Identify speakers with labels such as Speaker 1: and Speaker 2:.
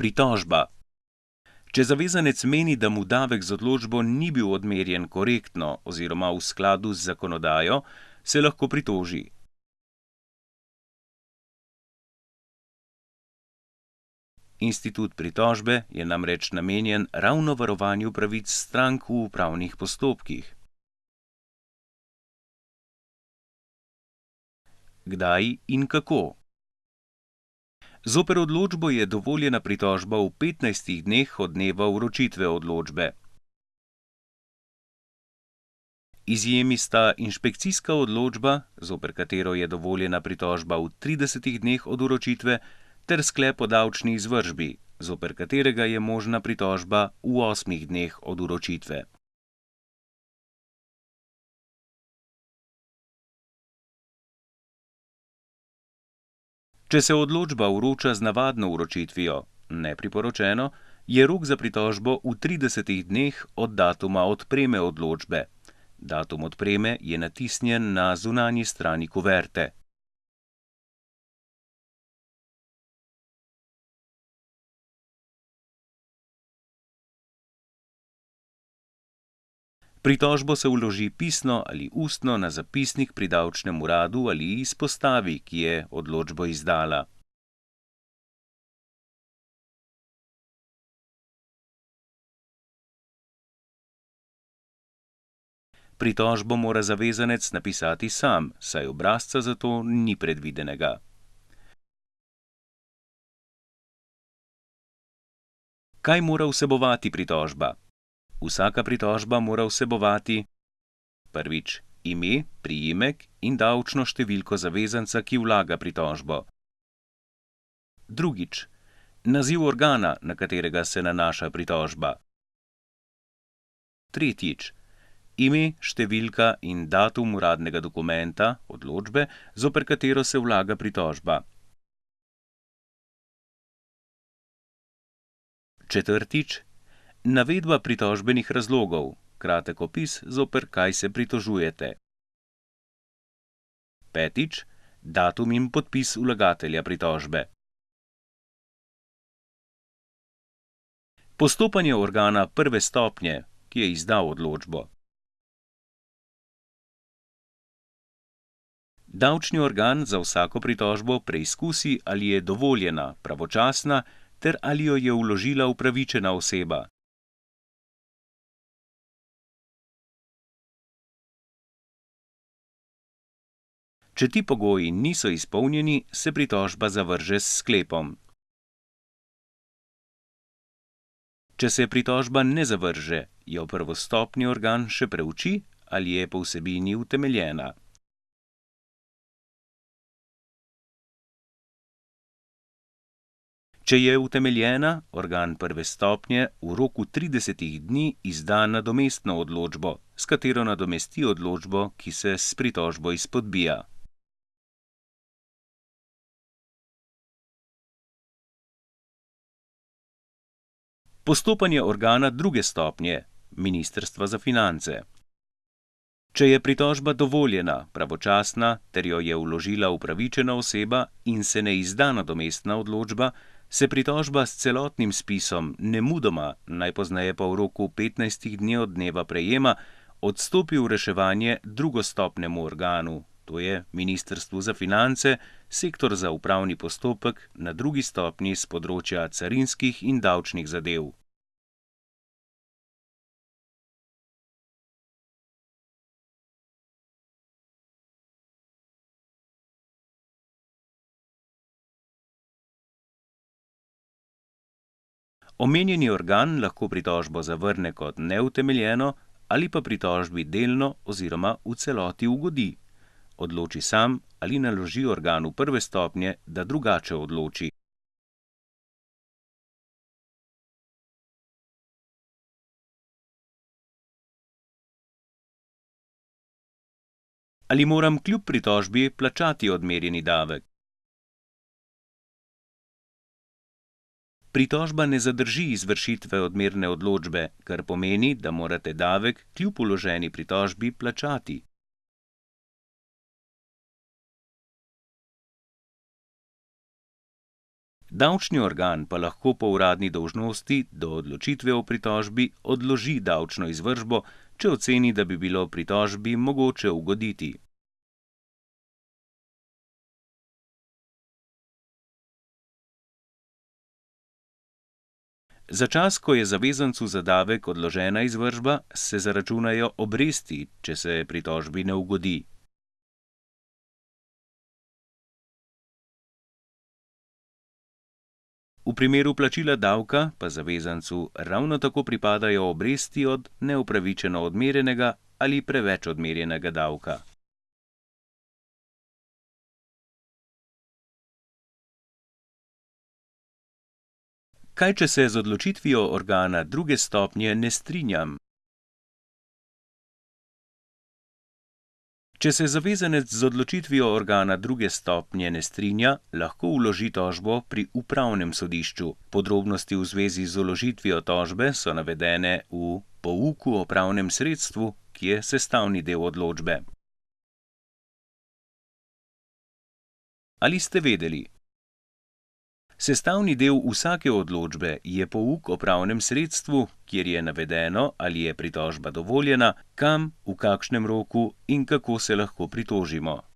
Speaker 1: Pritožba. Če zavezanec meni, da mu davek z odločbo ni bil odmerjen korektno oziroma v skladu z zakonodajo, se lahko pritoži. Institut pritožbe je namreč namenjen ravno varovanju pravic strank v upravnih postopkih. Kdaj in kako? Zoper odločbo je dovoljena pritožba v 15 dneh od dneva vročitve odločbe. Izjemi sta inšpekcijska odločba, zoper katero je dovoljena pritožba v 30 dneh od vročitve, ter sklep o davčni izvršbi, zoper katerega je možna pritožba v 8 dneh od vročitve. Če se odločba vroča z navadno vročitvijo, nepriporočeno, je rok za pritožbo v 30 dneh od datuma odpreme odločbe. Datum odpreme je natisnjen na zunanji strani kuverte. Pritožbo se vloži pisno ali ustno na zapisnik pri davčnem uradu ali izpostavi, ki je odločbo izdala. Pritožbo mora zavezanec napisati sam, saj obrazca za to ni predvidenega. Kaj mora vsebovati pritožba? Vsaka pritožba mora vsebovati: prvič, ime, priimek in davčno številko zavezanca, ki vlaga pritožbo. Drugič, naziv organa, na katerega se nanaša pritožba. Tretjič, ime, številka in datum uradnega dokumenta, odločbe, zoper katero se vlaga pritožba. Četrtič, navedba pritožbenih razlogov, kratek opis, zoper kaj se pritožujete. Petič, datum in podpis vlagatelja pritožbe. Postopanje organa prve stopnje, ki je izdal odločbo. Davčni organ za vsako pritožbo preizkusi, ali je dovoljena, pravočasna ter ali jo je vložila upravičena oseba. Če ti pogoji niso izpolnjeni, se pritožba zavrže s sklepom. Če se pritožba ne zavrže, jo prvostopnji organ še preuči, ali je po vsebini utemeljena. Če je utemeljena, organ prve stopnje v roku 30 dni izda nadomestno odločbo, s katero nadomesti odločbo, ki se s pritožbo izpodbija. Postopanje organa druge stopnje, Ministrstva za finance. Če je pritožba dovoljena, pravočasna ter jo je vložila upravičena oseba in se ne izda nadomestna odločba, se pritožba s celotnim spisom nemudoma, najpozneje pa v roku 15 dni od dneva prejema, odstopi v reševanje drugostopnemu organu, to je Ministrstvu za finance, sektor za upravni postopek na drugi stopnji s področja carinskih in davčnih zadev. Omenjeni organ lahko pritožbo zavrne kot neutemeljeno ali pa pritožbi delno oziroma v celoti ugodi. Odloči sam ali naloži organu prve stopnje, da drugače odloči. Ali moram kljub pritožbi plačati odmerjeni davek? Pritožba ne zadrži izvršitve odmerne odločbe, kar pomeni, da morate davek kljub vloženi pritožbi plačati. Davčni organ pa lahko po uradni dolžnosti do odločitve o pritožbi odloži davčno izvršbo, če oceni, da bi bilo pritožbi mogoče ugoditi. Za čas, ko je zavezancu za davek odložena izvršba, se zaračunajo obresti, če se pritožbi ne ugodi. V primeru plačila davka pa zavezancu ravno tako pripadajo obresti od neupravičeno odmerjenega ali preveč odmerjenega davka. Kaj, če se z odločitvijo organa druge stopnje ne strinjam? Če se zavezanec z odločitvijo organa druge stopnje ne strinja, lahko vloži tožbo pri upravnem sodišču. Podrobnosti v zvezi z vložitvijo tožbe so navedene v pouku o pravnem sredstvu, ki je sestavni del odločbe. Ali ste vedeli? Sestavni del vsake odločbe je pouk o pravnem sredstvu, kjer je navedeno, ali je pritožba dovoljena, kam, v kakšnem roku in kako se lahko pritožimo.